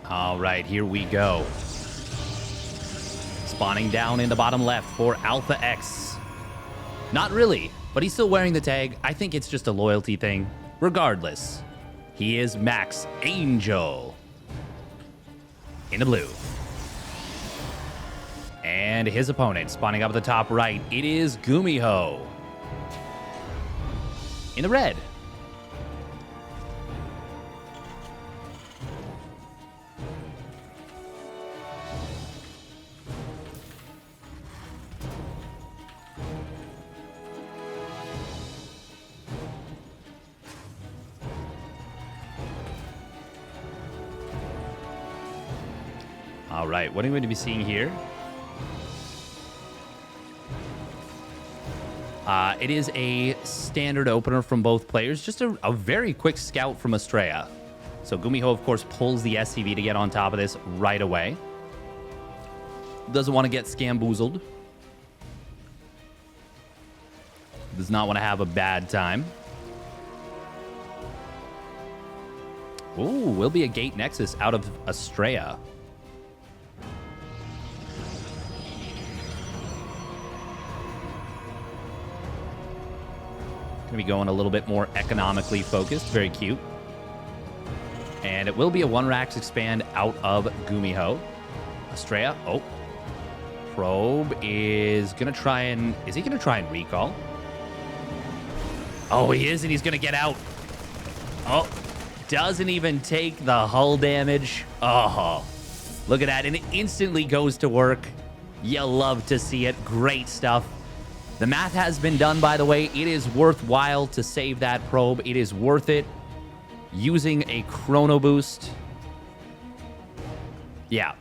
All right, here we go. Spawning down in the bottom left for Alpha X. Not really, but he's still wearing the tag. I think it's just a loyalty thing. Regardless, he is Max Angel in the blue. And his opponent spawning up at the top right. It is GuMiho in the red. All right, what are we going to be seeing here? It is a standard opener from both players. Just a very quick scout from Astrea. So GuMiho, of course, pulls the SCV to get on top of this right away. Doesn't want to get scamboozled. Does not want to have a bad time. Ooh, will be a gate nexus out of Astrea. Gonna be going a little bit more economically focused. Very cute. And it will be a 1-Rax expand out of GuMiho. Astrea. Oh. Probe is gonna try and... Is he gonna try and recall? Oh, he is, and he's gonna get out. Oh. Doesn't even take the hull damage. Oh. Look at that. And it instantly goes to work. You love to see it. Great stuff. The math has been done, by the way. It is worthwhile to save that probe. It is worth it. Using a chrono boost. Yeah.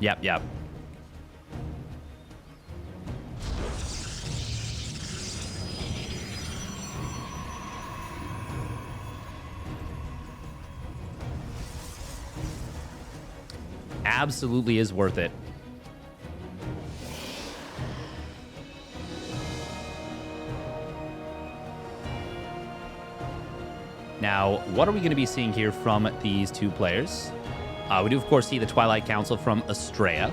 Yep. Absolutely is worth it. Now, what are we going to be seeing here from these two players? We do, of course, see the Twilight Council from Astrea.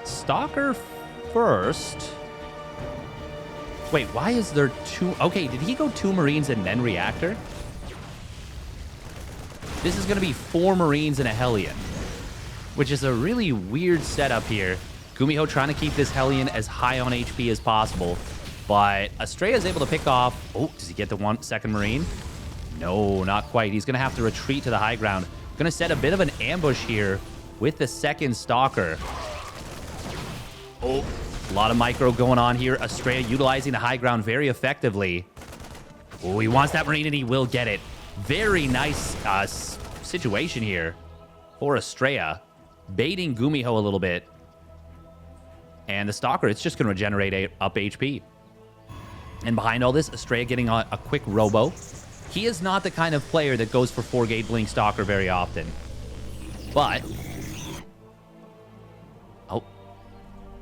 Stalker first. Wait, why is there two? Okay, did he go 2 Marines and then Reactor? This is going to be 4 Marines and a Hellion, which is a really weird setup here. GuMiho trying to keep this Hellion as high on HP as possible, but Astrea is able to pick off... Oh, does he get the 2nd Marine? No, not quite. He's going to have to retreat to the high ground. Going to set a bit of an ambush here with the 2nd Stalker. Oh, a lot of micro going on here. Astrea utilizing the high ground very effectively. Oh, he wants that Marine, and he will get it. Very nice situation here for Astrea. Baiting GuMiho a little bit. And the Stalker, it's just going to regenerate up HP. And behind all this, Astrea getting a quick robo. He is not the kind of player that goes for 4-gate blink Stalker very often. But... Oh.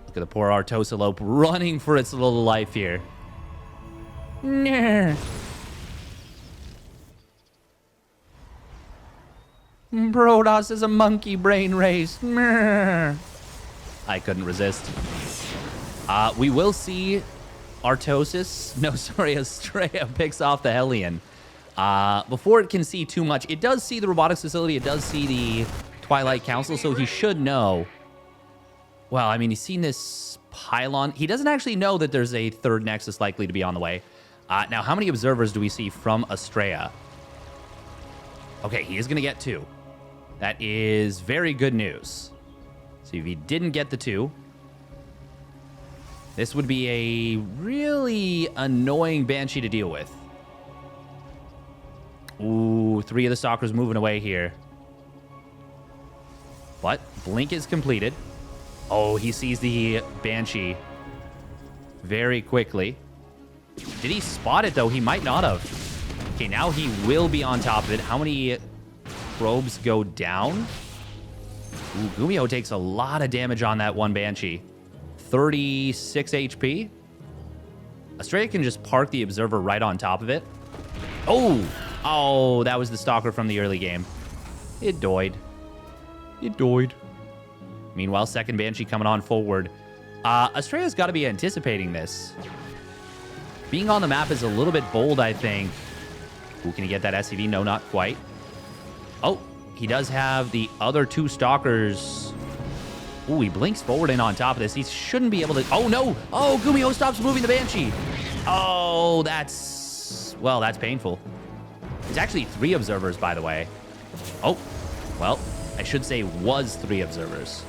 Look at the poor Artosalope running for its little life here. Nah. Protoss is a monkey brain race. Nah. I couldn't resist. We will see Astrea picks off the Hellion. Before it can see too much, it does see the robotics facility. It does see the Twilight Council, so he should know. Well, I mean, he's seen this pylon. He doesn't actually know that there's a 3rd Nexus likely to be on the way. Now, how many observers do we see from Astrea? Okay, he is going to get 2. That is very good news. So if he didn't get the 2, this would be a really annoying Banshee to deal with. Ooh, 3 of the Stalkers moving away here. But Blink is completed. Oh, he sees the Banshee very quickly. Did he spot it, though? He might not have. Okay, now he will be on top of it. How many probes go down? Ooh, GuMiho takes a lot of damage on that one Banshee. 36 HP. Astrea can just park the Observer right on top of it. Oh! Oh, that was the Stalker from the early game. It died. It died. Meanwhile, second Banshee coming on forward. Astrea's got to be anticipating this. Being on the map is a little bit bold, I think. Ooh, can he get that SCV? No, not quite. Oh, he does have the other two Stalkers. Ooh, he blinks forward and on top of this. He shouldn't be able to... Oh, no! Oh, GuMiho stops moving the Banshee. Oh, that's... Well, that's painful. There's actually 3 Observers, by the way. Oh, well, I should say was 3 Observers.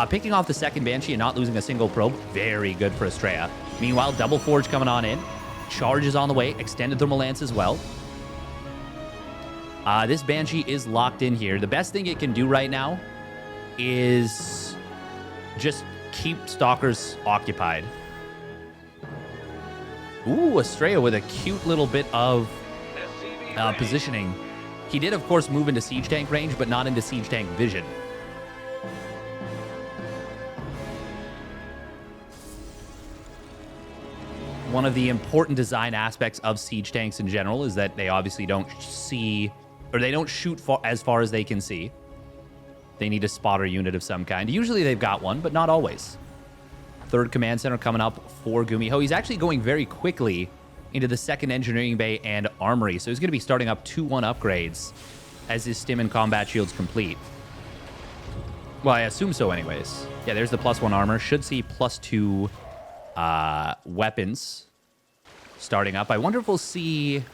Picking off the second Banshee and not losing a single probe. Very good for Astrea. Meanwhile, Double Forge coming on in. Charge is on the way. Extended Thermal Lance as well. This Banshee is locked in here. The best thing it can do right now is just keep Stalkers occupied. Ooh, Astrea with a cute little bit of positioning. He did, of course, move into Siege Tank range, but not into Siege Tank vision. One of the important design aspects of Siege Tanks in general is that they obviously don't see, or they don't shoot as far as they can see. They need a spotter unit of some kind. Usually they've got one, but not always. Third command center coming up for GuMiho. He's actually going very quickly into the second engineering bay and armory. So he's going to be starting up 2-1 upgrades as his stim and combat shields complete. Well, I assume so anyways. Yeah, there's the +1 armor. Should see +2 weapons starting up. I wonder if we'll see...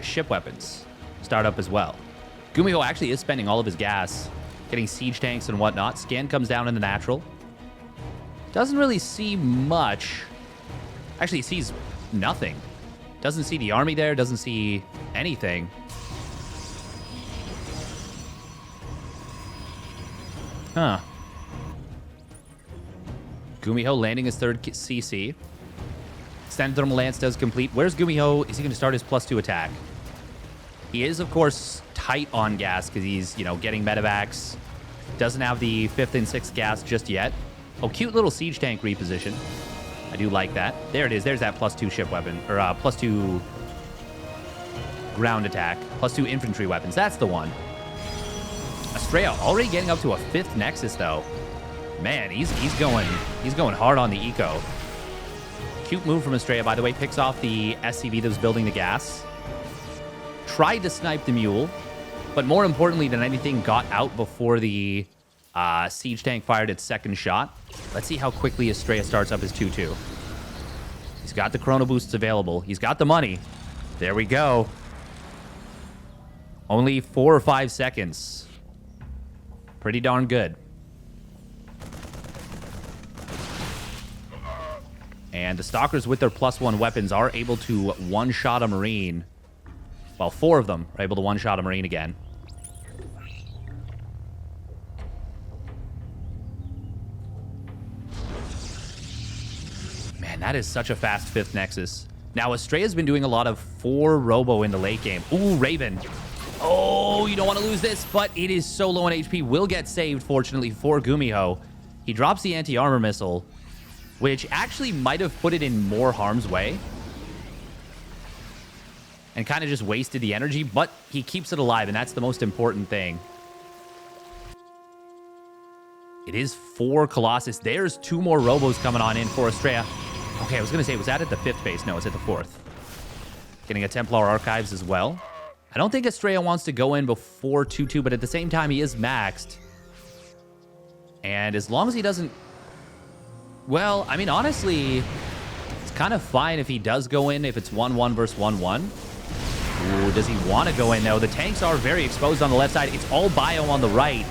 ship weapons start up as well. GuMiho actually is spending all of his gas getting siege tanks and whatnot. Scan comes down in the natural. Doesn't really see much. Actually, he sees nothing. Doesn't see the army there. Doesn't see anything. Huh. GuMiho landing his third CC. Extended Thermal Lance does complete. Where's GuMiho? Is he going to start his +2 attack? He is, of course, tight on gas because he's, you know, getting medevacs. Doesn't have the 5th and 6th gas just yet. Oh, cute little siege tank reposition. I do like that. There it is. There's that +2 ship weapon, or +2 ground attack, +2 infantry weapons. That's the one. Astrea already getting up to a 5th Nexus, though. Man, he's going hard on the eco. Cute move from Astrea, by the way. Picks off the SCV that was building the gas. Tried to snipe the mule, but more importantly than anything, got out before the siege tank fired its second shot. Let's see how quickly Astrea starts up his 2-2. He's got the chrono boosts available. He's got the money. There we go. Only 4 or 5 seconds. Pretty darn good. And the Stalkers with their +1 weapons are able to one-shot a Marine. Well, 4 of them are able to one-shot a Marine again. Man, that is such a fast 5th Nexus. Now, Astrea's been doing a lot of 4 Robo in the late game. Ooh, Raven. Oh, you don't want to lose this, but it is so low on HP. Will get saved, fortunately, for GuMiho. He drops the anti-armor missile, which actually might have put it in more harm's way. And kind of just wasted the energy, but he keeps it alive, and that's the most important thing. It is 4 Colossus. There's 2 more Robos coming on in for Astrea. Okay, I was going to say, was that at the 5th base? No, it's at the 4th. Getting a Templar Archives as well. I don't think Astrea wants to go in before 2-2, but at the same time, he is maxed. And as long as he doesn't... Well, I mean, honestly, it's kind of fine if he does go in, if it's 1-1 versus 1-1. Ooh, does he want to go in, though? The tanks are very exposed on the left side. It's all bio on the right.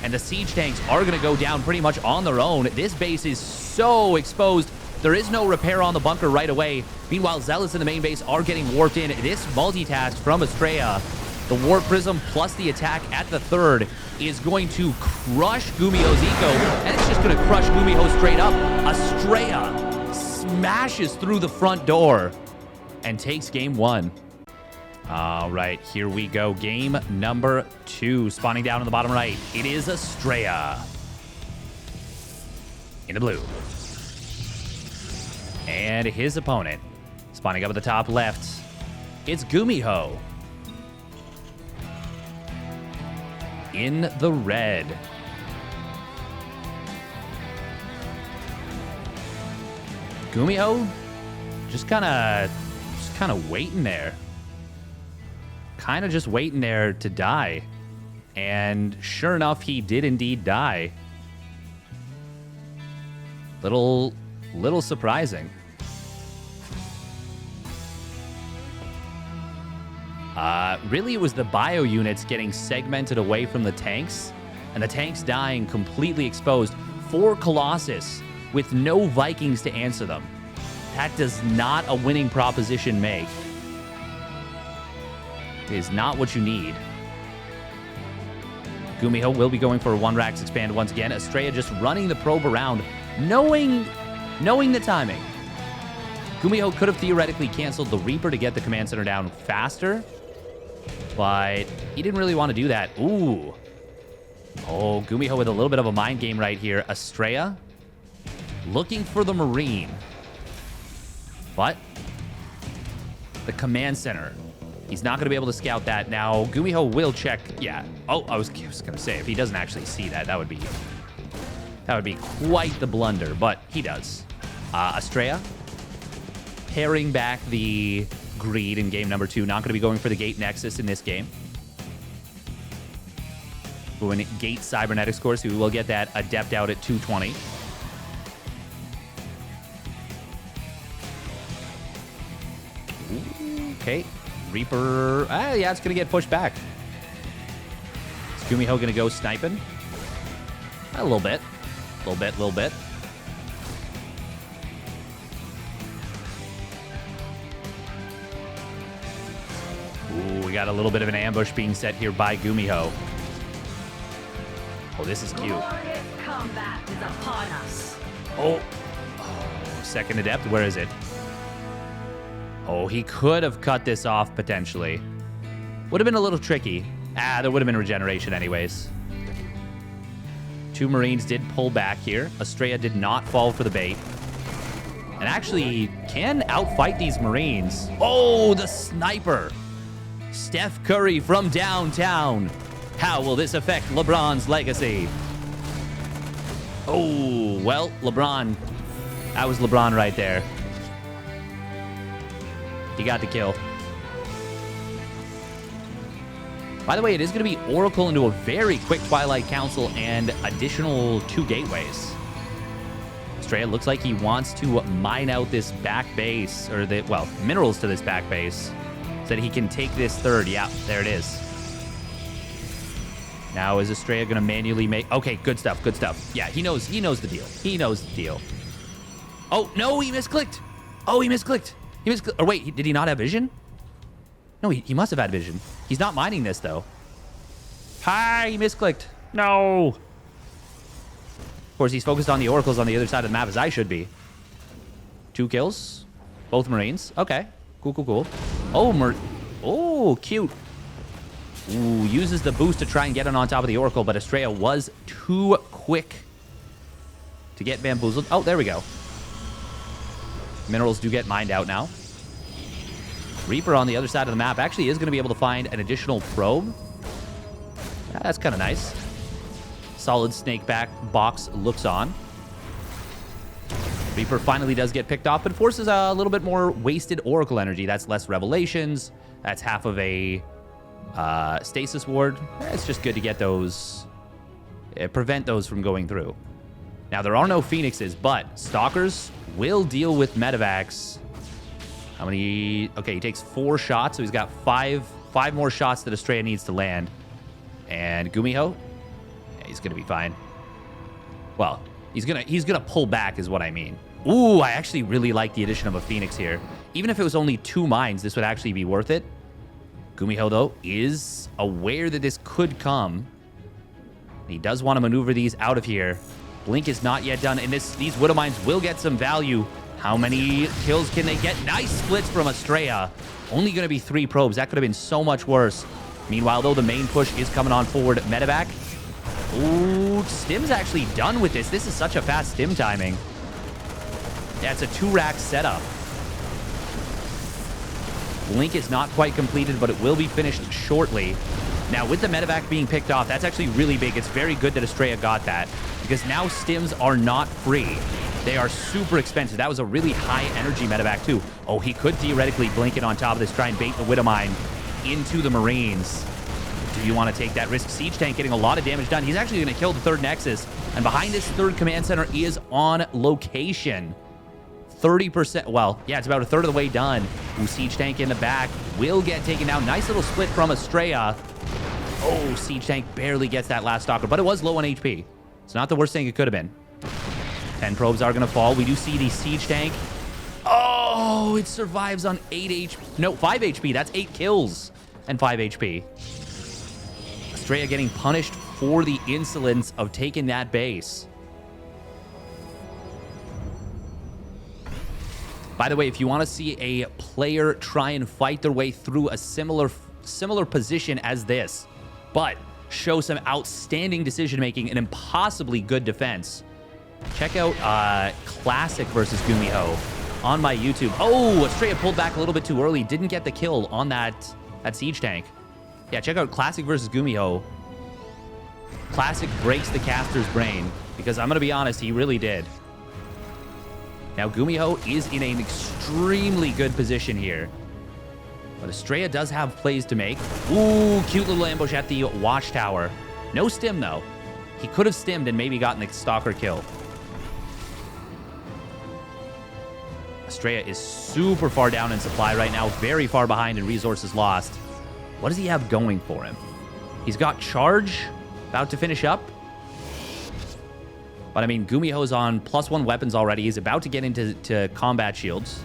And the siege tanks are going to go down pretty much on their own. This base is so exposed. There is no repair on the bunker right away. Meanwhile, Zealots in the main base are getting warped in. This multitask from Astrea, the Warp Prism plus the attack at the 3rd, is going to crush GuMiho's eco, and it's just going to crush GuMiho straight up. Astrea smashes through the front door and takes game 1. All right, here we go. Game number 2. Spawning down on the bottom right. It is Astrea. in the blue. And his opponent, spawning up at the top left, it's GuMiho in the red. GuMiho just kind of waiting there. Kind of just waiting there to die. And sure enough, he did indeed die. Little surprising. Really, it was the bio units getting segmented away from the tanks, and the tanks dying completely exposed. 4 Colossus with no Vikings to answer them. That does not a winning proposition make. It is not what you need. GuMiho will be going for a 1 Rax expand once again. Astrea just running the probe around, knowing the timing. GuMiho could have theoretically canceled the Reaper to get the command center down faster, but he didn't really want to do that. Ooh. Oh, GuMiho with a little bit of a mind game right here. Astrea looking for the Marine. But the command center, he's not going to be able to scout that. Now, GuMiho will check. Yeah. Oh, I was going to say, if he doesn't actually see that, that would be quite the blunder, but he does. Astrea paring back the greed in game number 2. Not going to be going for the Gate Nexus in this game. Going Gate Cybernetics course, we will get that Adept out at 220. Okay. Reaper. Yeah, it's going to get pushed back. Is GuMiho going to go sniping? A little bit. Little bit. Ooh, we got a little bit of an ambush being set here by GuMiho. Oh, this is cute. Glorious combat is upon us. Oh, second Adept. Where is it? Oh, he could have cut this off potentially. Would have been a little tricky. There would have been regeneration anyways. 2 Marines did pull back here. Astrea did not fall for the bait. And actually can outfight these Marines. Oh, the sniper. Steph Curry from downtown. How will this affect LeBron's legacy? Oh, well, LeBron. That was LeBron right there. He got the kill. By the way, it is going to be Oracle into a very quick Twilight Council and additional 2 gateways. Astrea looks like he wants to mine out this back base, or minerals to this back base, so that he can take this 3rd. Yeah, there it is. Now, is Astrea going to manually make... Okay, good stuff. Yeah, he knows the deal. Oh, no, he misclicked. Or wait, did he not have vision? No, he must have had vision. He's not mining this, though. Hi, he misclicked. No. Of course, he's focused on the Oracles on the other side of the map, as I should be. 2 kills. Both Marines. Okay. Cool. Oh, cute. Ooh, uses the boost to try and get on top of the Oracle, but Astrea was too quick to get bamboozled. Oh, there we go. Minerals do get mined out now. Reaper on the other side of the map actually is going to be able to find an additional probe. Yeah, that's kind of nice. Solid snake back box looks on. Reaper finally does get picked off, but forces a little bit more wasted Oracle energy. That's less Revelations. That's half of a Stasis Ward. It's just good to get those, prevent those from going through. Now, there are no Phoenixes, but Stalkers will deal with Medivacs. How many? Okay, he takes 4 shots, so he's got 5 more shots that Astrea needs to land. And GuMiho, yeah, he's gonna be fine. Well, he's gonna pull back, is what I mean. Ooh, I actually really like the addition of a Phoenix here. Even if it was only 2 mines, this would actually be worth it. GuMiho, though, is aware that this could come. He does want to maneuver these out of here. Blink is not yet done, and these Widow Mines will get some value. How many kills can they get? Nice splits from Astrea. Only going to be 3 probes. That could have been so much worse. Meanwhile, though, the main push is coming on forward. Medevac. Ooh, Stim's actually done with this. This is such a fast Stim timing. Yeah, it's a 2-rack setup. Blink is not quite completed, but it will be finished shortly. Now, with the medevac being picked off, that's actually really big. It's very good that Astrea got that, because now Stims are not free. They are super expensive. That was a really high energy medevac, too. Oh, he could theoretically blink it on top of this, try and bait the Widowmine into the Marines. Do you want to take that risk? Siege Tank getting a lot of damage done. He's actually going to kill the 3rd Nexus. And behind this 3rd command center is on location. 30%. Well, yeah, it's about a third of the way done. Ooh, Siege Tank in the back will get taken down. Nice little split from Astrea. Oh, Siege Tank barely gets that last Stalker, but it was low on HP. It's not the worst thing it could have been. 10 probes are going to fall. We do see the Siege Tank. Oh, it survives on 8 HP. No, 5 HP. That's 8 kills and 5 HP. Astrea getting punished for the insolence of taking that base. By the way, if you want to see a player try and fight their way through a similar position as this, but show some outstanding decision-making and impossibly good defense, check out Classic versus GuMiho on my YouTube. Oh, Astrea pulled back a little bit too early. Didn't get the kill on that Siege Tank. Yeah, check out Classic versus GuMiho. Classic breaks the caster's brain, because I'm going to be honest, he really did. Now, GuMiho is in an extremely good position here. But Astrea does have plays to make. Ooh, cute little ambush at the watchtower. No stim, though. He could have stimmed and maybe gotten the Stalker kill. Astrea is super far down in supply right now. Very far behind in resources lost. What does he have going for him? He's got Charge, about to finish up. But, I mean, GuMiho's on +1 weapons already. He's about to get into combat shields.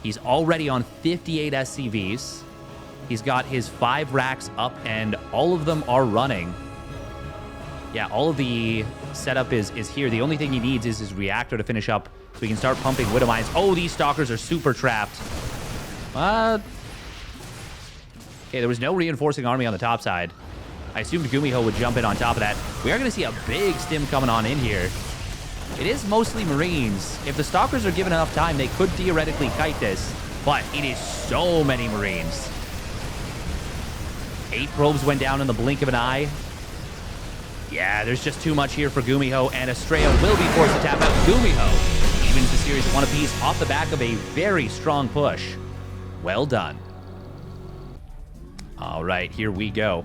He's already on 58 SCVs. He's got his 5 racks up, and all of them are running. Yeah, all of the setup is here. The only thing he needs is his reactor to finish up so he can start pumping Widowmines. Oh, these Stalkers are super trapped. Okay, there was no reinforcing army on the top side. I assumed GuMiho would jump in on top of that. We are going to see a big stim coming on in here. It is mostly Marines. If the Stalkers are given enough time, they could theoretically kite this. But it is so many Marines. 8 probes went down in the blink of an eye. Yeah, there's just too much here for GuMiho, and Astrea will be forced to tap out. GuMiho evens the series at 1 apiece off the back of a very strong push. Well done. All right, here we go.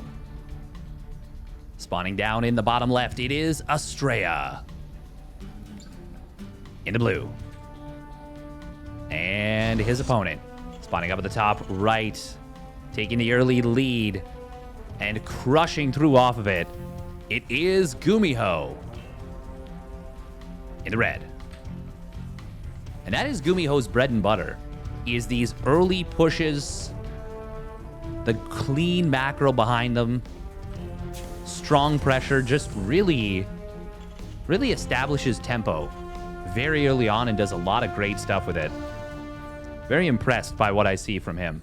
Spawning down in the bottom left, it is Astrea. In the blue. And his opponent. Spawning up at the top right. Taking the early lead. And crushing through off of it. It is GuMiho. In the red. And that is GuMiho's bread and butter. Is these early pushes. The clean macro behind them. Strong pressure, just really establishes tempo very early on and does a lot of great stuff with it. Very impressed by what I see from him.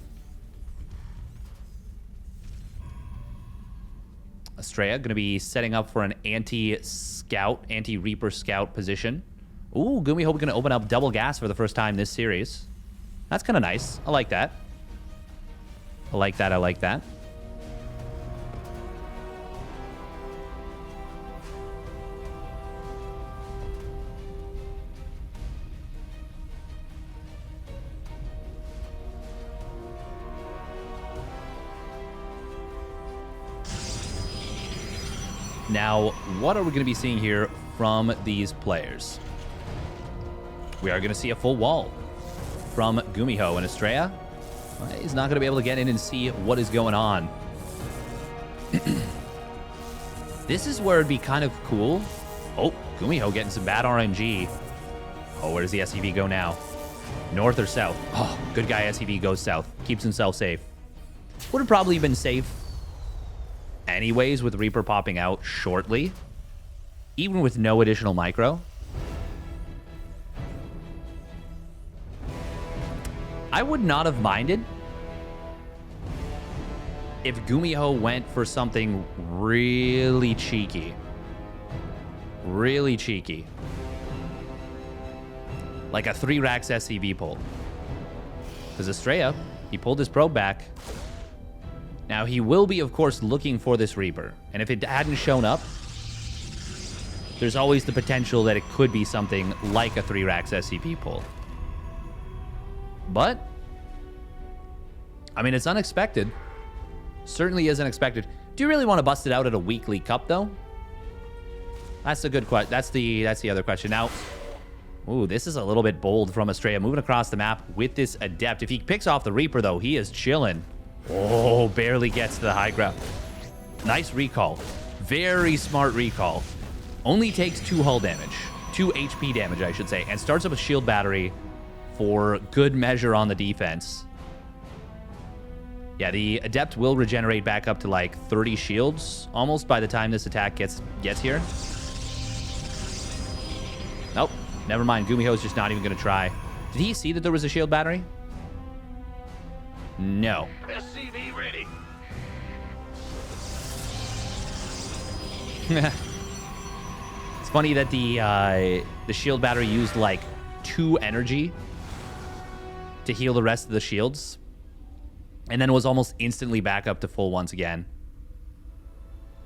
Astrea going to be setting up for an anti-scout, anti-Reaper scout position. Ooh, GuMiho going to open up double gas for the first time this series. That's kind of nice. I like that. I like that. I like that. Now, what are we going to be seeing here from these players? We are going to see a full wall from GuMiho, and Astrea. He's not going to be able to get in and see what is going on. This is where it'd be kind of cool. Oh, GuMiho getting some bad RNG. Oh, where does the SCV go now? North or south? Oh, good guy SCV goes south. Keeps himself safe. Would have probably been safe anyways with Reaper popping out shortly. Even with no additional micro. I would not have minded if GuMiho went for something really cheeky. Really cheeky. Like a 3-racks SCV pull. Because Astrea, he pulled his probe back. Now, he will be, of course, looking for this Reaper. And if it hadn't shown up, there's always the potential that it could be something like a 3-racks SCP pull. But, I mean, it's unexpected. Certainly is unexpected. Do you really want to bust it out at a weekly cup, though? That's a good question. That's the other question. Now, ooh, this is a little bit bold from Astrea, moving across the map with this Adept. If he picks off the Reaper, though, he is chilling. Oh, barely gets to the high ground. Nice recall. Very smart recall. Only takes 2 hull damage. 2 HP damage, I should say. And starts up a shield battery for good measure on the defense. Yeah, the Adept will regenerate back up to like 30 shields almost by the time this attack gets here. Nope. Never mind. GuMiho's just not even going to try. Did he see that there was a shield battery? No. SCV ready. It's funny that the shield battery used like 2 energy to heal the rest of the shields, and then was almost instantly back up to full once again.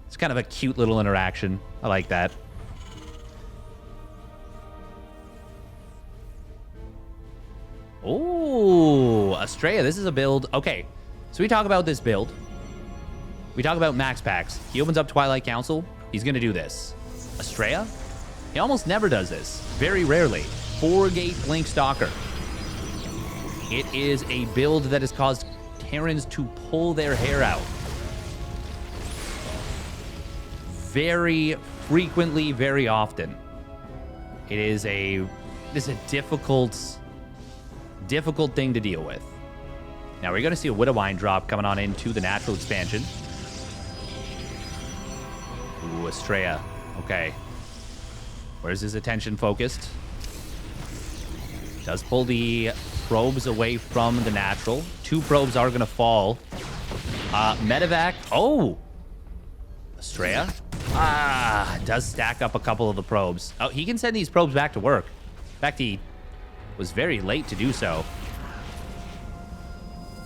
It's kind of a cute little interaction. I like that. Oh, Astrea, this is a build. Okay, so we talk about this build. We talk about max packs. He opens up Twilight Council. He's going to do this. Astrea, he almost never does this. Very rarely. 4-gate Blink Stalker. It is a build that has caused Terrans to pull their hair out. Very frequently, very often. It is a difficult thing to deal with. Now we're going to see a Widowine drop coming on into the natural expansion. Ooh, Astrea. Okay. Where's his attention focused? Does pull the probes away from the natural. 2 probes are going to fall. Medevac. Oh! Astrea. Does stack up a couple of the probes. Oh, he can send these probes back to work. In fact, he was very late to do so.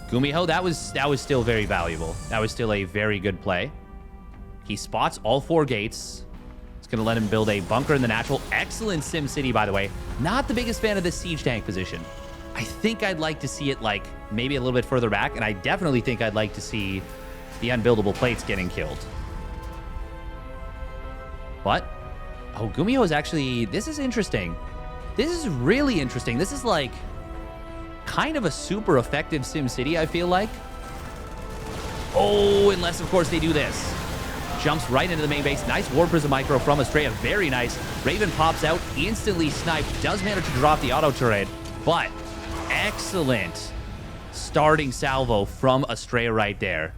GuMiho, that was still very valuable. That was still a very good play. He spots all 4 gates. It's going to let him build a bunker in the natural. Excellent Sim City, by the way. Not the biggest fan of this siege tank position. I think I'd like to see it like maybe a little bit further back, and I definitely think I'd like to see the unbuildable plates getting killed. But, oh, GuMiho is actually, this is interesting. This is really interesting. This is like kind of a super effective Sim City, I feel like. Oh, unless, of course, they do this. Jumps right into the main base. Nice War Prism Micro from Astrea. Very nice. Raven pops out, instantly sniped. Does manage to drop the auto turret, but excellent starting salvo from Astrea right there.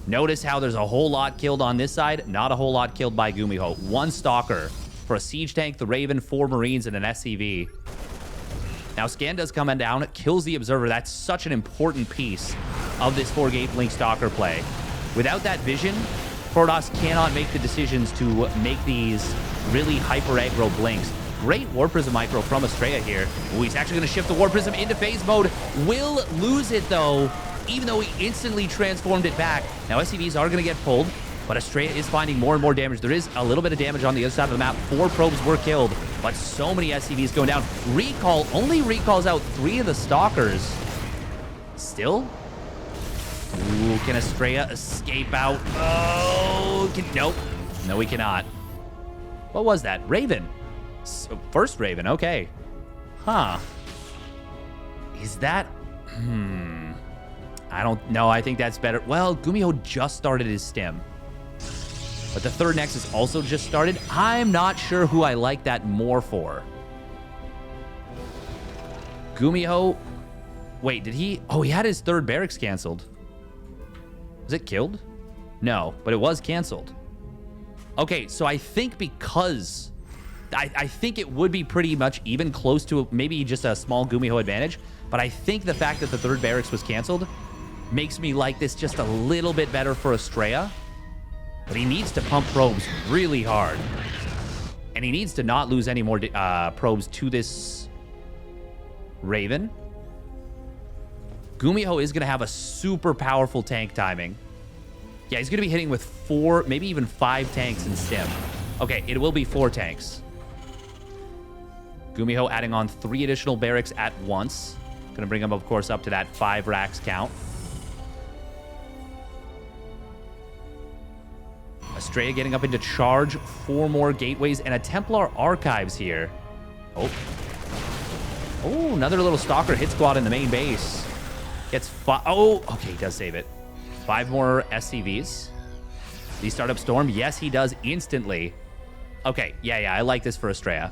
Notice how there's a whole lot killed on this side, not a whole lot killed by GuMiho. 1 Stalker for a Siege Tank, the Raven, 4 Marines, and an SCV. Now, Scan does come down, kills the Observer. That's such an important piece of this 4-gate Blink Stalker play. Without that vision, Protoss cannot make the decisions to make these really hyper-aggro blinks. Great War Prism Micro from Astrea here. Ooh, he's actually going to shift the War Prism into phase mode. Will lose it, though, even though he instantly transformed it back. Now, SCVs are going to get pulled, but Astrea is finding more and more damage. There is a little bit of damage on the other side of the map. 4 probes were killed, but so many SCVs going down. Recall only recalls out 3 of the Stalkers. Still? Ooh, can Astrea escape out? Oh, nope. No, we cannot. What was that? Raven. First Raven, okay. Huh. Is that... I don't know. I think that's better. Well, GuMiho just started his stim. But the 3rd Nexus also just started. I'm not sure who I like that more for. GuMiho... Wait, did he... Oh, he had his 3rd barracks canceled. Was it killed? No, but it was canceled. Okay, so I think because... I think it would be pretty much even close to maybe just a small GuMiho advantage, but I think the fact that the 3rd barracks was canceled makes me like this just a little bit better for Astrea. But he needs to pump probes really hard. And he needs to not lose any more probes to this Raven. GuMiho is going to have a super powerful tank timing. Yeah, he's going to be hitting with 4, maybe even 5 tanks in stim. Okay, it will be 4 tanks. GuMiho adding on 3 additional barracks at once. Going to bring him, of course, up to that 5 racks count. Astrea getting up into charge. 4 more gateways and a Templar archives here. Oh, another little stalker hit squad in the main base. Gets 5. Oh, okay, he does save it. 5 more SCVs. Did he start up Storm? Yes, he does instantly. Okay, yeah, I like this for Astrea.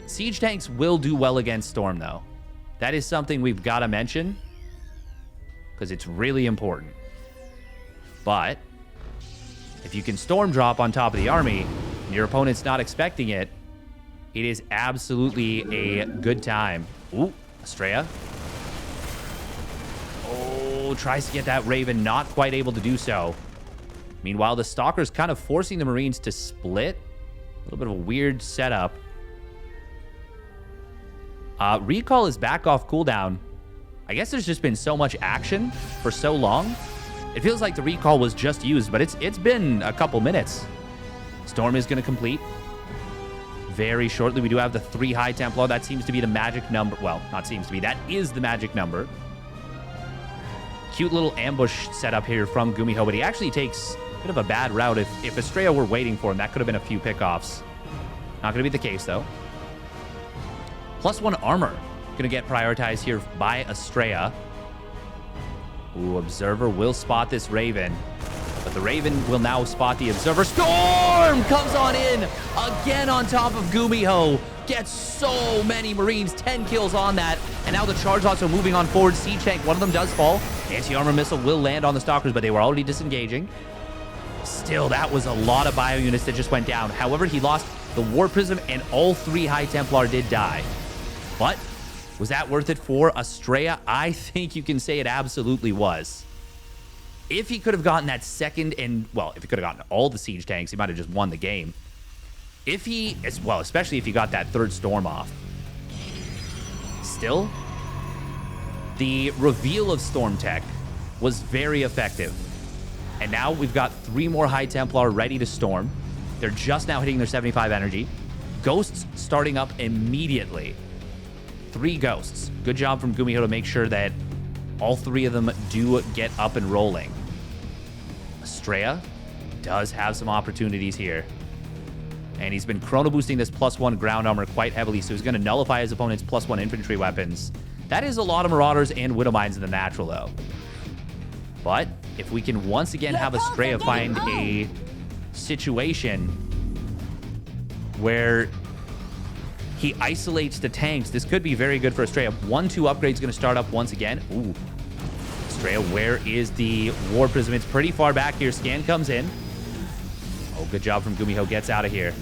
Siege tanks will do well against Storm, though. That is something we've got to mention because it's really important. But if you can Storm drop on top of the army and your opponent's not expecting it, it is absolutely a good time. Ooh, Astrea. Oh, tries to get that Raven, not quite able to do so. Meanwhile, the Stalker's kind of forcing the Marines to split. A little bit of a weird setup. Recall is back off cooldown. I guess there's just been so much action for so long. It feels like the recall was just used, but it's been a couple minutes. Storm is going to complete very shortly. We do have the 3 High Templar. That seems to be the magic number. Well, not seems to be. That is the magic number. Cute little ambush setup here from GuMiho, but he actually takes a bit of a bad route. If Astrea were waiting for him, that could have been a few pickoffs. Not going to be the case, though. +1 armor. Going to get prioritized here by Astrea. Ooh, Observer will spot this Raven. But the Raven will now spot the Observer. Storm comes on in. Again on top of GuMiho. Gets so many Marines. 10 kills on that. And now the charge lots are moving on forward. Siege tank, one of them does fall. Anti-armor missile will land on the Stalkers, but they were already disengaging. Still, that was a lot of bio units that just went down. However, he lost the War Prism, and all 3 High Templar did die. But was that worth it for Astrea? I think you can say it absolutely was. If he could have gotten that second and, well, if he could have gotten all the siege tanks, he might have just won the game. If he, as well, especially if he got that 3rd Storm off. Still, the reveal of Storm Tech was very effective. And now we've got 3 more High Templar ready to Storm. They're just now hitting their 75 energy. Ghosts starting up immediately. 3 Ghosts. Good job from GuMiho to make sure that all 3 of them do get up and rolling. Astrea does have some opportunities here. And he's been chrono boosting this +1 ground armor quite heavily, so he's going to nullify his opponent's +1 infantry weapons. That is a lot of Marauders and Widow Mines in the natural, though. But if we can once again have Astrea find a situation where he isolates the tanks, this could be very good for Astrea. 1-2 upgrade's going to start up once again. Ooh. Astrea, where is the War Prism? It's pretty far back here. Scan comes in. Oh, good job from GuMiho. Gets out of here.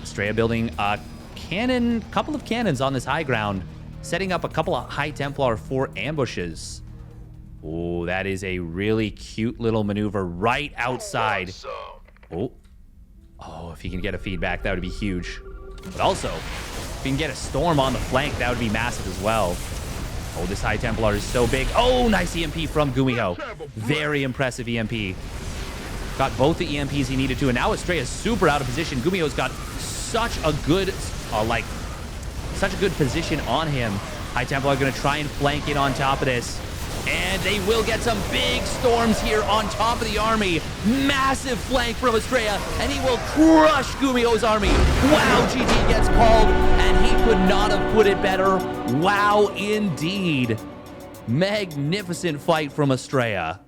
Astrea building a cannon, couple of cannons on this high ground, setting up a couple of High Templar for ambushes. Oh, that is a really cute little maneuver right outside. Oh, if he can get a feedback, that would be huge. But also, if he can get a Storm on the flank, that would be massive as well. Oh, this High Templar is so big. Oh, nice EMP from GuMiho. Very impressive EMP. Got both the EMPs he needed to, and now Astrea is super out of position. GuMiho's got such a good, such a good position on him. High Templar are going to try and flank in on top of this. And they will get some big Storms here on top of the army. Massive flank from Astrea, and he will crush GuMiho's army. Wow, GG gets called, and he could not have put it better. Wow, indeed. Magnificent fight from Astrea.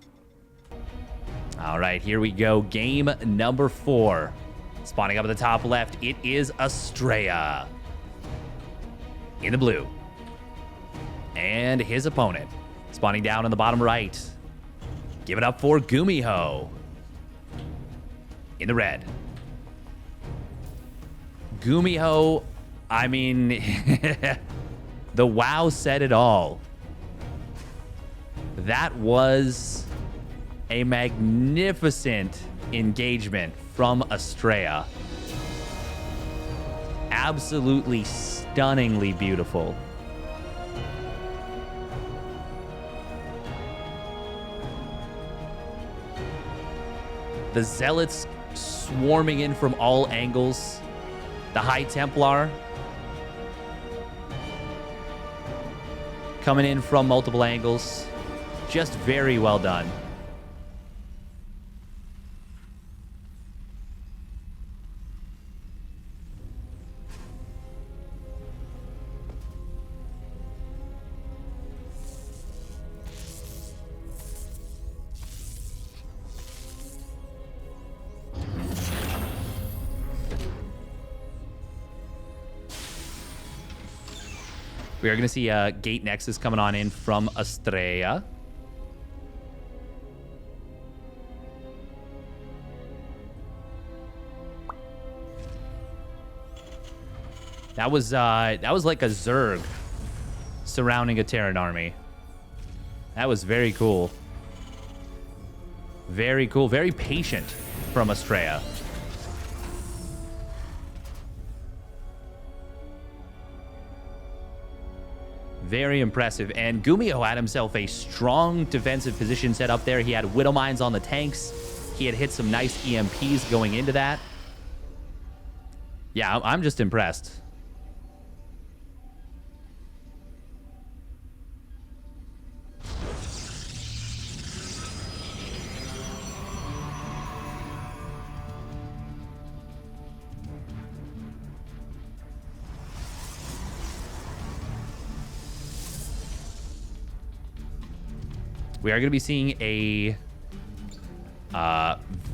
All right, here we go. Game number 4. Spawning up at the top left, it is Astrea. In the blue. And his opponent. Spawning down in the bottom right. Give it up for GuMiho. In the red. GuMiho, I mean, the WoW said it all. That was a magnificent engagement from Astrea. Absolutely stunningly beautiful. The Zealots swarming in from all angles. The High Templar coming in from multiple angles. Just very well done. We are going to see Gate Nexus coming on in from Astrea. That was like a Zerg surrounding a Terran army. That was very cool. Very cool. Very patient from Astrea. Very impressive. And GuMiho had himself a strong defensive position set up there. He had Widow Mines on the tanks. He had hit some nice EMPs going into that. Yeah, I'm just impressed. We are going to be seeing a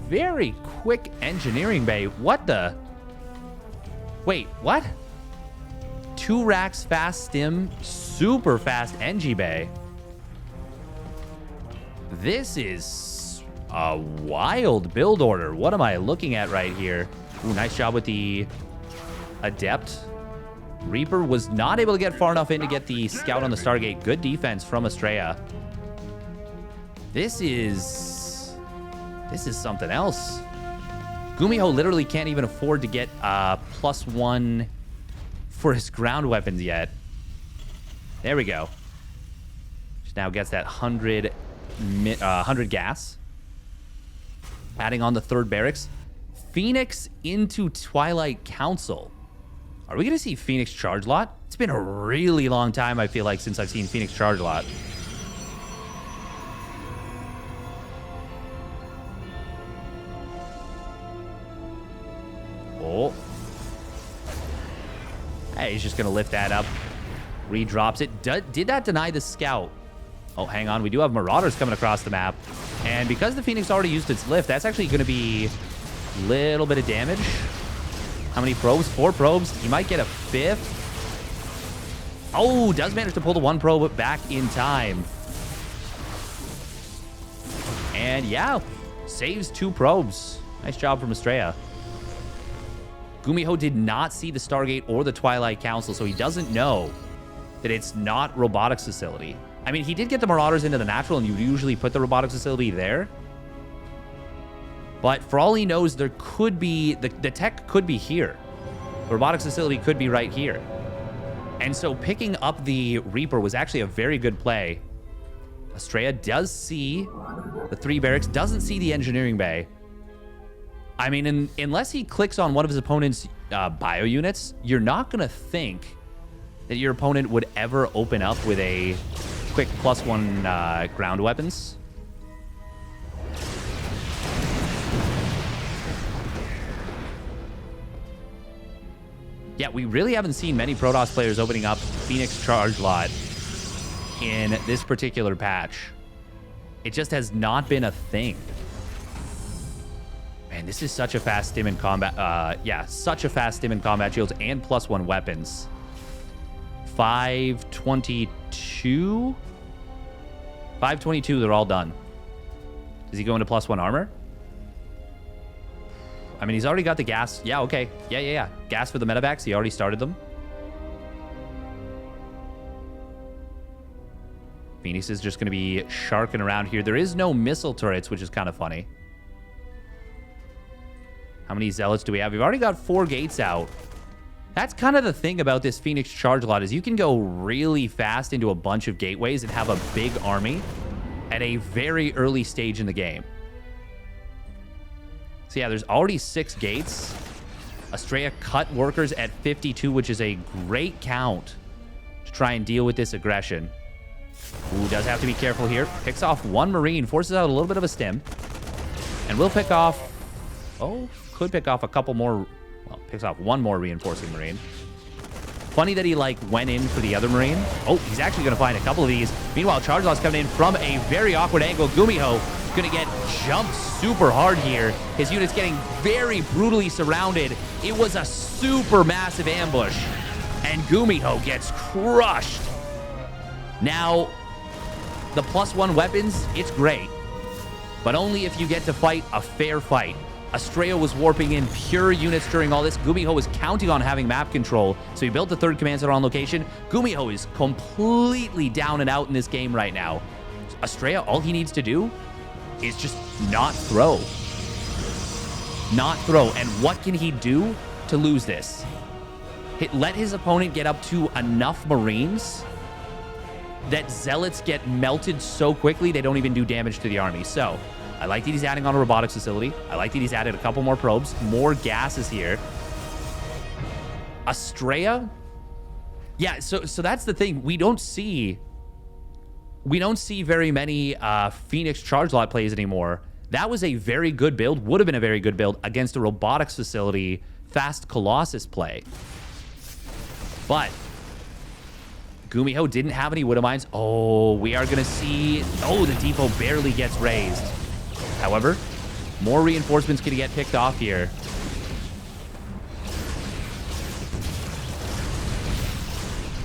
very quick engineering bay. What the? Wait, what? 2 racks fast stim, super fast NG bay. This is a wild build order. What am I looking at right here? Ooh, nice job with the Adept. Reaper was not able to get far enough in to get the scout on the Stargate. Good defense from Astrea. This is something else. GuMiho literally can't even afford to get +1 for his ground weapons yet. There we go. Which now gets that 100 gas. Adding on the 3rd barracks. Phoenix into Twilight Council. Are we going to see Phoenix Charge Lot? It's been a really long time, I feel like, since I've seen Phoenix Charge Lot. Oh. Hey, he's just going to lift that up. Redrops it. Did that deny the scout? Oh, hang on. We do have Marauders coming across the map. And because the Phoenix already used its lift, that's actually going to be a little bit of damage. How many probes? 4 probes. He might get a 5th. Oh, does manage to pull the 1 probe back in time. And yeah, saves 2 probes. Nice job from Astrea. GuMiho did not see the Stargate or the Twilight Council, so he doesn't know that it's not robotics facility. I mean, he did get the Marauders into the natural, and you usually put the robotics facility there. But for all he knows, there could be, the tech could be here. The robotics facility could be right here. And so picking up the Reaper was actually a very good play. Astrea does see the 3 barracks, doesn't see the engineering bay. I mean, unless he clicks on one of his opponent's bio units, you're not going to think that your opponent would ever open up with a quick +1 ground weapons. Yeah, we really haven't seen many Protoss players opening up Phoenix Charge Lot in this particular patch. It just has not been a thing. Man, this is such a fast stim in combat. Yeah, such a fast stim in combat shields and +1 weapons. 522? 522, they're all done. Is he going to +1 armor? I mean, he's already got the gas. Yeah, okay. Yeah. Gas for the medevacs. He already started them. Phoenix is just going to be sharking around here. There is no missile turrets, which is kind of funny. How many zealots do we have? We've already got 4 gates out. That's kind of the thing about this Phoenix charge lot is you can go really fast into a bunch of gateways and have a big army at a very early stage in the game. So yeah, there's already 6 gates. Astrea cut workers at 52, which is a great count to try and deal with this aggression. Ooh, does have to be careful here. Picks off 1 Marine, forces out a little bit of a stim. And we'll pick off... Oh, could pick off a couple more... Well, picks off 1 more reinforcing Marine. Funny that he, like, went in for the other Marine. Oh, he's actually going to find a couple of these. Meanwhile, Charge Lot's coming in from a very awkward angle. GuMiho going to get jumped super hard here. His unit's getting very brutally surrounded. It was a super massive ambush. And GuMiho gets crushed. Now, the +1 weapons, it's great. But only if you get to fight a fair fight. Astrea was warping in pure units during all this. GuMiho was counting on having map control, so he built the 3rd command center on location. GuMiho is completely down and out in this game right now. Astrea, all he needs to do is just not throw. Not throw. And what can he do to lose this? Let his opponent get up to enough Marines that Zealots get melted so quickly they don't even do damage to the army. So, I like that he's adding on a robotics facility. I like that he's added a couple more probes. More gases here. Astrea? Yeah, so that's the thing. We don't see very many Phoenix charge lot plays anymore. That was a very good build. Would have been a very good build against a robotics facility fast Colossus play. But GuMiho didn't have any Widow Mines. Oh, we are going to see... Oh, the depot barely gets raised. However, more reinforcements can get picked off here.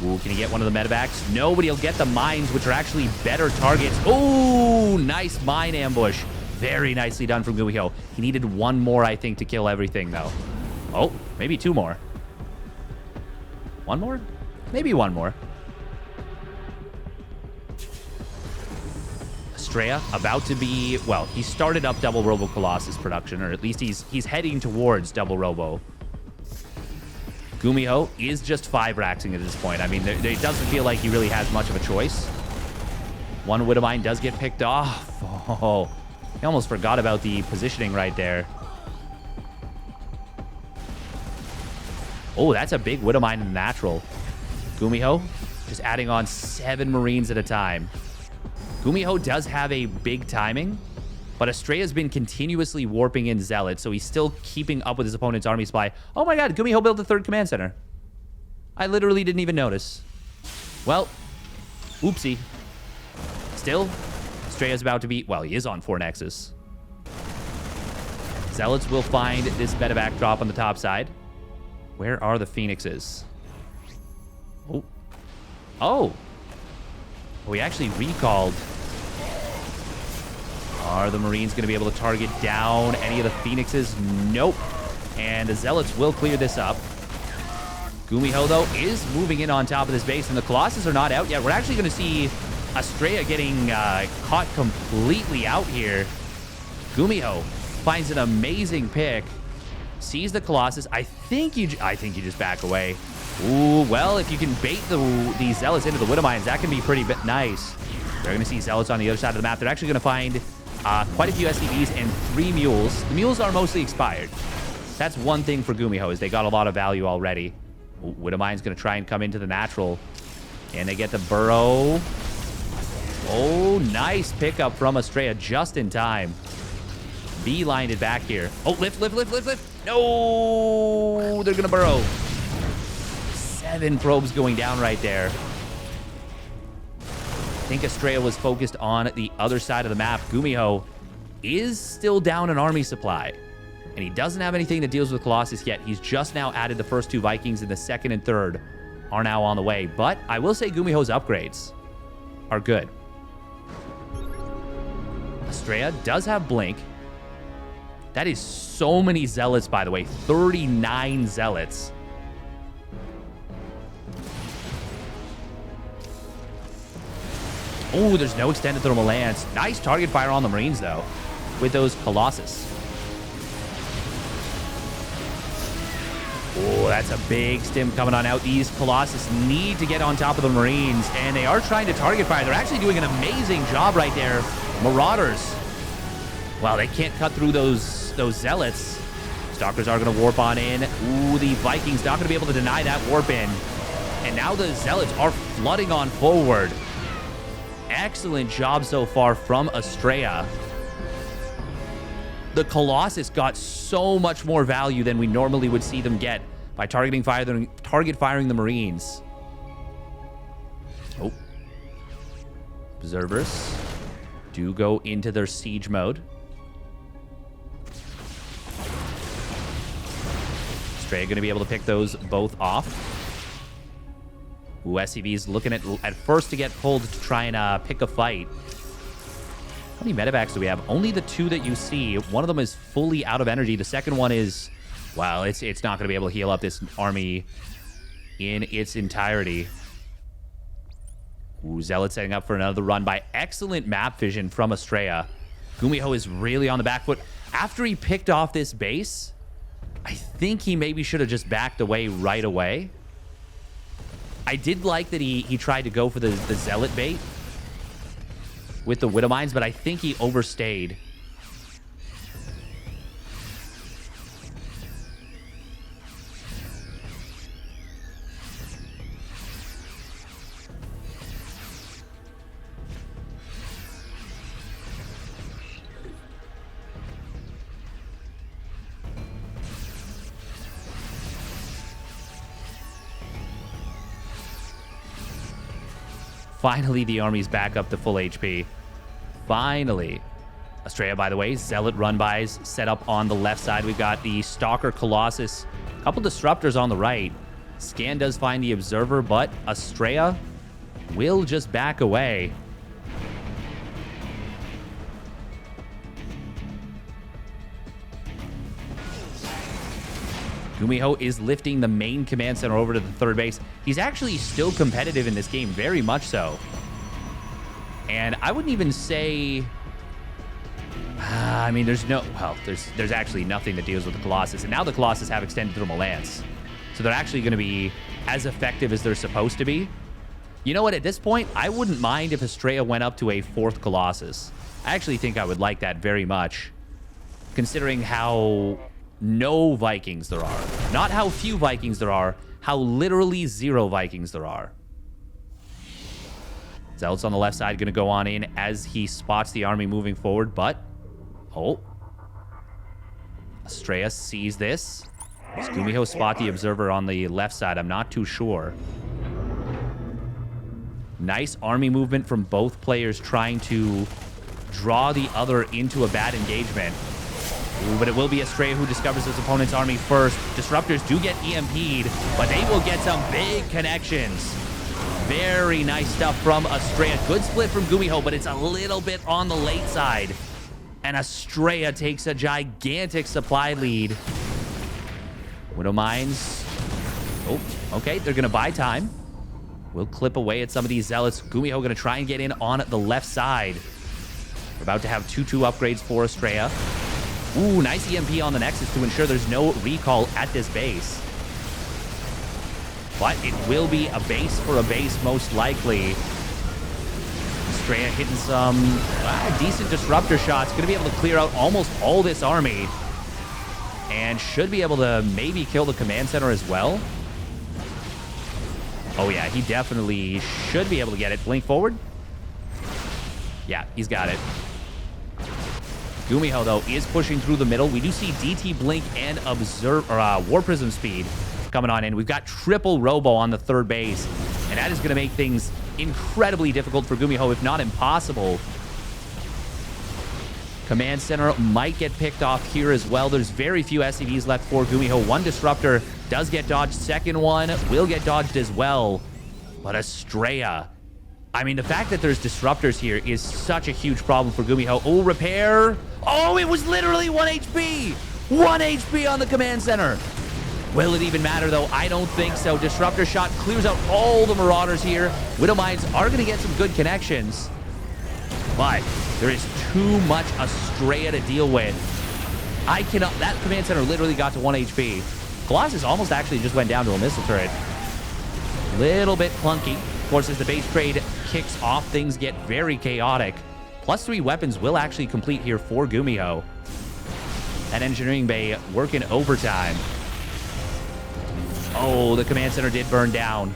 Ooh, can he get one of the medevacs? No, but he'll get the mines, which are actually better targets. Oh, nice mine ambush. Very nicely done from GuMiho. He needed 1 more, I think, to kill everything, though. Oh, maybe 2 more. 1 more? Maybe 1 more. Astrea about to be, well, he started up double Robo Colossus production, or at least he's heading towards double Robo. GuMiho is just 5-raxing at this point. I mean, it doesn't feel like he really has much of a choice. 1 Widow Mine does get picked off. Oh, I almost forgot about the positioning right there. Oh, that's a big Widow Mine in the natural. GuMiho just adding on 7 Marines at a time. GuMiho does have a big timing, but Astrea has been continuously warping in Zealots, so he's still keeping up with his opponent's army supply. Oh my god, GuMiho built the 3rd command center. I literally didn't even notice. Well, oopsie. Still, Astrea's about to be... Well, he is on 4 Nexus. Zealots will find this medevac drop on the top side. Where are the Phoenixes? Oh. Oh. We actually recalled. Are the Marines going to be able to target down any of the Phoenixes? Nope. And the Zealots will clear this up. GuMiho, though, is moving in on top of this base, and the Colossus are not out yet. We're actually going to see Astrea getting caught completely out here. GuMiho finds an amazing pick. Sees the Colossus. I think you just back away. Ooh, well, if you can bait the Zealots into the Widow Mines, that can be pretty nice. They're going to see Zealots on the other side of the map. They're actually going to find quite a few SCVs and 3 mules. The mules are mostly expired. That's one thing for GuMiho, is they got a lot of value already. Ooh, Widow Mine's going to try and come into the natural. And they get the burrow. Oh, nice pickup from Astrea just in time. Beelined it back here. Oh, lift. No, they're going to burrow. 7 probes going down right there. I think Astrea was focused on the other side of the map. GuMiho is still down an army supply, and he doesn't have anything that deals with Colossus yet. He's just now added the first 2 Vikings, and the 2nd and 3rd are now on the way. But I will say GuMiho's upgrades are good. Astrea does have Blink. That is so many Zealots, by the way. 39 Zealots. Oh, there's no extended thermal lance. Nice target fire on the Marines, though, with those Colossus. Oh, that's a big stim coming on out. These Colossus need to get on top of the Marines, and they are trying to target fire. They're actually doing an amazing job right there. Marauders. Wow, they can't cut through those Zealots. Stalkers are going to warp on in. Ooh, the Vikings not going to be able to deny that warp in. And now the Zealots are flooding on forward. Excellent job so far from Astrea. The Colossus got so much more value than we normally would see them get by target firing the Marines. Oh. Observers do go into their siege mode. Astrea going to be able to pick those both off. Ooh, SCV's looking at first to get pulled to try and pick a fight. How many medevacs do we have? Only the 2 that you see. One of them is fully out of energy. The second one is, well, it's not going to be able to heal up this army in its entirety. Ooh, Zealot setting up for another run by excellent map vision from Astrea. GuMiho is really on the back foot. After he picked off this base, I think he maybe should have just backed away right away. I did like that he tried to go for the Zealot bait with the Widow Mines, but I think he overstayed. Finally, the army's back up to full HP. Finally. Astrea, by the way, Zealot run-bys set up on the left side. We've got the Stalker Colossus. A couple Disruptors on the right. Scan does find the Observer, but Astrea will just back away. GuMiho is lifting the main command center over to the third base. He's actually still competitive in this game, very much so. And I wouldn't even say... I mean, there's actually nothing that deals with the Colossus. And now the Colossus have extended thermal lance. So they're actually going to be as effective as they're supposed to be. You know what? At this point, I wouldn't mind if Astrea went up to a 4th Colossus. I actually think I would like that very much, considering how... no Vikings there are. Not how few Vikings there are, how literally 0 Vikings there are. Zealots on the left side going to go on in as he spots the army moving forward, but... oh. Astrea sees this. Does GuMiho spot the Observer on the left side? I'm not too sure. Nice army movement from both players trying to draw the other into a bad engagement. Ooh, but it will be Astrea who discovers his opponent's army first. Disruptors do get EMP'd, but they will get some big connections. Very nice stuff from Astrea. Good split from GuMiho, but it's a little bit on the late side. And Astrea takes a gigantic supply lead. Widow Mines. Oh, okay. They're going to buy time. We'll clip away at some of these Zealots. GuMiho going to try and get in on the left side. We're about to have 2-2 upgrades for Astrea. Ooh, nice EMP on the Nexus to ensure there's no recall at this base. But it will be a base for a base, most likely. Astrea hitting some decent Disruptor shots. Going to be able to clear out almost all this army. And should be able to maybe kill the command center as well. Oh, yeah, he definitely should be able to get it. Blink forward. Yeah, he's got it. GuMiho, though, is pushing through the middle. We do see DT Blink and War Prism Speed coming on in. We've got triple Robo on the third base, and that is going to make things incredibly difficult for GuMiho, if not impossible. Command Center might get picked off here as well. There's very few SCVs left for GuMiho. One Disruptor does get dodged. Second one will get dodged as well. But Astrea... I mean, the fact that there's Disruptors here is such a huge problem for GuMiho. Oh, repair. Oh, it was literally 1 HP. 1 HP on the command center. Will it even matter, though? I don't think so. Disruptor shot clears out all the Marauders here. Widow Mines are going to get some good connections. But there is too much Astrea to deal with. I cannot... That command center literally got to 1 HP. Colossus almost actually just went down to a missile turret. Little bit clunky. Of course, as the base trade kicks off, things get very chaotic. +3 weapons will actually complete here for GuMiho. That engineering bay working overtime. Oh, the command center did burn down.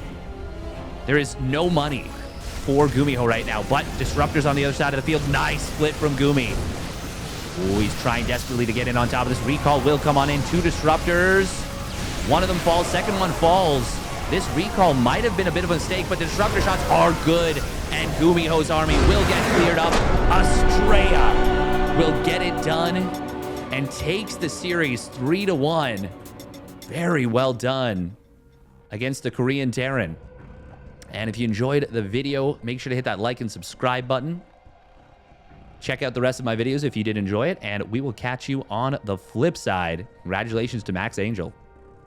There is no money for GuMiho right now, but Disruptors on the other side of the field. Nice split from Gumi. Oh, he's trying desperately to get in on top of this. Recall will come on in. 2 Disruptors. One of them falls. Second one falls. This recall might have been a bit of a mistake, but the Disruptor shots are good, and GuMiho's army will get cleared up. Astrea will get it done and takes the series 3-1. Very well done against the Korean Terran. And if you enjoyed the video, make sure to hit that like and subscribe button. Check out the rest of my videos if you did enjoy it, and we will catch you on the flip side. Congratulations to Max Angel.